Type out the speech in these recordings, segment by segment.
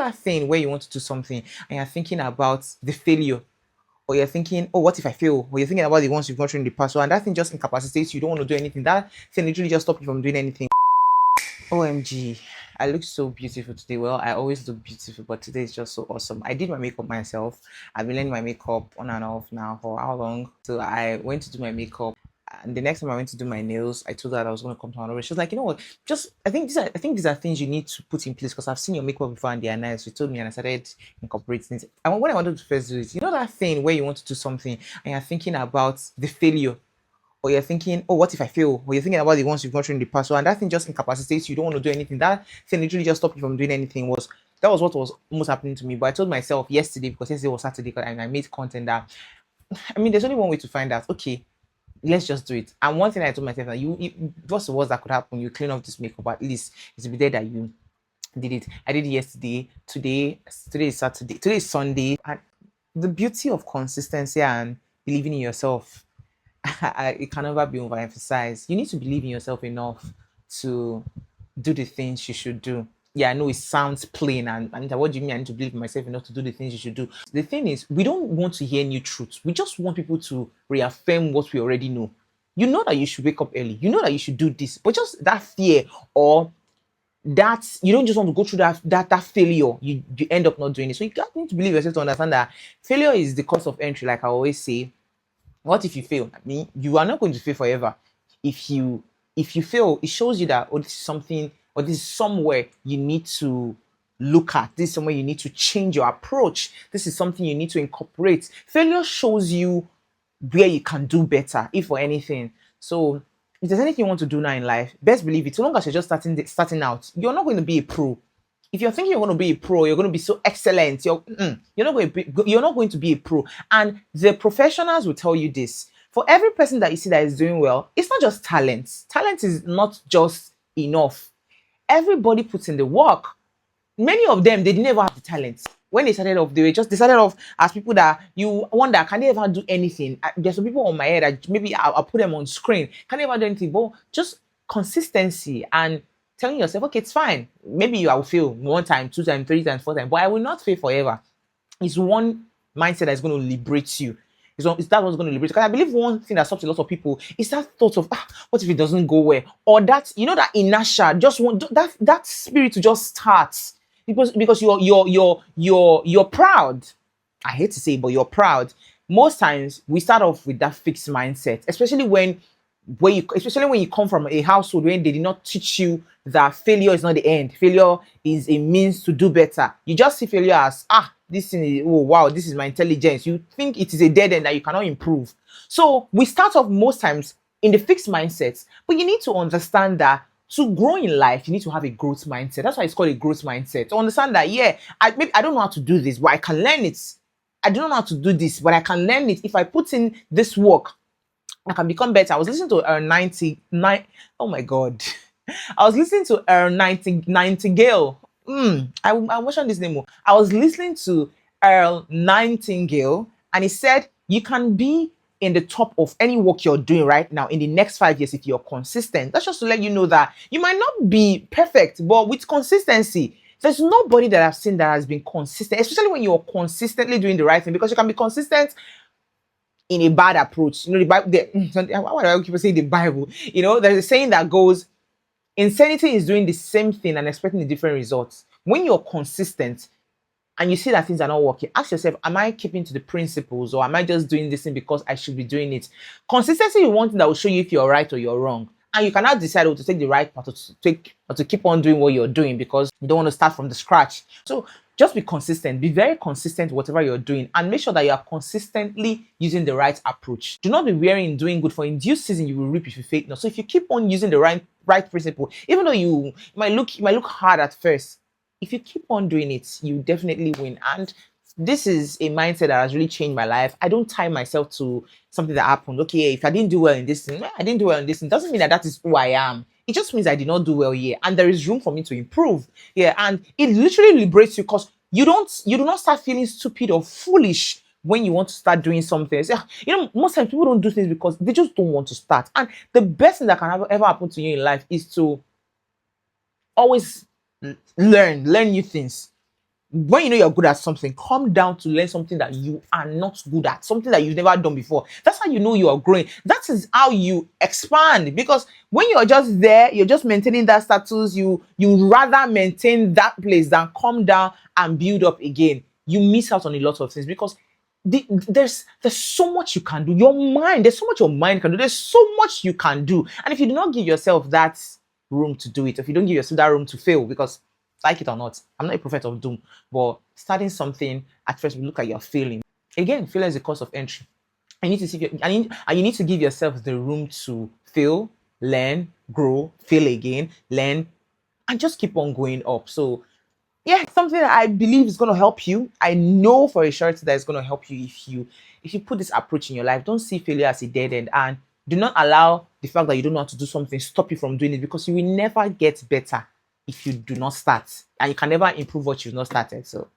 that thing where you want to do something and you're thinking about the failure, or you're thinking, oh, what if I fail? Or you're thinking about the ones you've gone through in the past, and that thing just incapacitates you. You don't want to do anything. That thing literally just stops you from doing anything. OMG, I look so beautiful today. Well, I always look beautiful, but today is just so awesome. I did my makeup myself. I've been learning my makeup on and off now for how long? So I went to do my makeup. And the next time I went to do my nails, I told her that I was going to come to her. She was like, you know what? Just I think these are things you need to put in place because I've seen your makeup before and they are nice. She told me and I started incorporating it. And when I wanted to first do it, you know that thing where you want to do something and you're thinking about the failure, or you're thinking, oh, what if I fail? Or you're thinking about the ones you've gone through in the past, and that thing just incapacitates you. You don't want to do anything. That thing literally just stopped you from doing anything. That was what was almost happening to me. But I told myself yesterday, because yesterday was Saturday, and I made content that, I mean, there's only one way to find out. Okay, let's just do it. And one thing I told myself that what's the worst that could happen? You clean off this makeup, at least it's be there that you did it. I did it yesterday. Today is Saturday. Today is Sunday. And the beauty of consistency and believing in yourself, it can never be overemphasized. You need to believe in yourself enough to do the things you should do. Yeah, I know it sounds plain, and Anita, what do you mean I need to believe in myself enough to do the things you should do? The thing is, we don't want to hear new truths. We just want people to reaffirm what we already know. You know that you should wake up early. You know that you should do this, but just that fear, or that you don't just want to go through that failure, you end up not doing it. So you need to believe yourself to understand that failure is the cost of entry, like I always say. What if you fail? I mean, you are not going to fail forever. If you fail, it shows you that, oh, this is something, or this is somewhere you need to look at. This is somewhere you need to change your approach. This is something you need to incorporate. Failure shows you where you can do better, if for anything. So if there's anything you want to do now in life, best believe it. So long as you're just starting out, you're not going to be a pro. If you're thinking you're going to be a pro, you're going to be so excellent, you're not going to be a pro. And the professionals will tell you this. For every person that you see that is doing well, it's not just talent. Talent is not just enough. Everybody puts in the work. Many of them, they never have the talent. When they started off, they started off as people that you wonder, can they ever do anything? There's some people on my head that maybe I'll put them on screen. Can they ever do anything? But just consistency and telling yourself, okay, it's fine. Maybe you will fail 1 time, 2 times, 3 times, 4 times, but I will not fail forever. It's one mindset that's going to liberate you. It's that what's going to liberate you. Because I believe one thing that stops a lot of people is that thought of, what if it doesn't go well? Or that, that inertia, just want that spirit to just start. Because you're proud. I hate to say it, but you're proud. Most times we start off with that fixed mindset, especially when you come from a household where they did not teach you that failure is not the end. Failure is a means to do better. You just see failure as, this thing is, oh wow, this is my intelligence. You think it is a dead end that you cannot improve. So we start off most times in the fixed mindsets, but you need to understand that to grow in life, you need to have a growth mindset. That's why it's called a growth mindset. To understand that, I don't know how to do this, but I can learn it. I don't know how to do this, but I can learn it. If I put in this work, I can become better. I was listening to Earl 99. Oh my God. I was listening to Earl Nightingale. I mentioned this name. I was listening to Earl Nightingale, and he said, you can be in the top of any work you're doing right now in the next 5 years if you're consistent. That's just to let you know that you might not be perfect, but with consistency, there's nobody that I've seen that has been consistent, especially when you're consistently doing the right thing, because you can be consistent in a bad approach. The Bible, why do I keep saying the Bible? There's a saying that goes, insanity is doing the same thing and expecting a different results. When you're consistent and you see that things are not working, ask yourself, am I keeping to the principles, or am I just doing this thing because I should be doing it? Consistency is one thing that will show you if you're right or you're wrong. And you cannot decide to take the right path or to keep on doing what you're doing because you don't want to start from the scratch. So just be consistent. Be very consistent whatever you're doing, and make sure that you are consistently using the right approach. Do not be weary in doing good, for in due season you will reap if you faint not. So if you keep on using the right principle, even though you might look hard at first, if you keep on doing it, you definitely win. And this is a mindset that has really changed my life. I don't tie myself to something that happened. Okay, if I didn't do well in this thing, I didn't do well in this thing. Doesn't mean that is who I am. It just means I did not do well here, and there is room for me to improve. Yeah, and it literally liberates you, because you do not start feeling stupid or foolish when you want to start doing something. Most times people don't do things because they just don't want to start. And the best thing that can ever happen to you in life is to always learn new things. when you know you're good at something, come down to learn something that you are not good at, something that you've never done before. That's how you know you are growing. That is how you expand. Because when you're just there, you're just maintaining that status, you rather maintain that place than come down and build up again. You miss out on a lot of things because there's so much you can do. Your mind, there's so much your mind can do. There's so much you can do. And if you do not give yourself that room to do it, if you don't give yourself that room to fail, because like it or not, I'm not a prophet of doom, but starting something at first, we look at your failing. Again, failure is the cost of entry. I need to see and you need to give yourself the room to fail, learn, grow, fail again, learn, and just keep on going up. So yeah, something that I believe is going to help you. I know for a surety that it's going to help you if you put this approach in your life. Don't see failure as a dead end, and do not allow the fact that you don't know how to do something stop you from doing it, because you will never get better if you do not start, and you can never improve what you've not started. So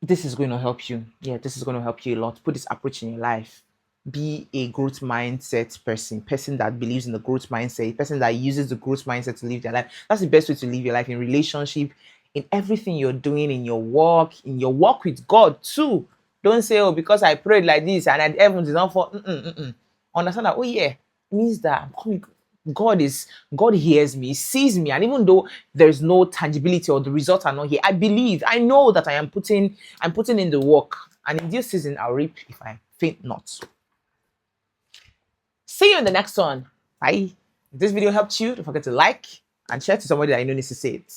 this is going to help you. Yeah, this is going to help you a lot. Put this approach in your life. Be a growth mindset person that believes in the growth mindset, person that uses the growth mindset to live their life. That's the best way to live your life, in relationship, in everything you're doing, in your work with God too. Don't say, oh, because I prayed like this and I heaven did not fall. Understand that, oh yeah, it means that I'm coming. God hears me, sees me, and even though there's no tangibility or the results are not here, I know that I'm putting in the work, and in this season I'll reap if I faint not. See you in the next one. Bye. If this video helped you, don't forget to like and share to somebody that you know needs to see it.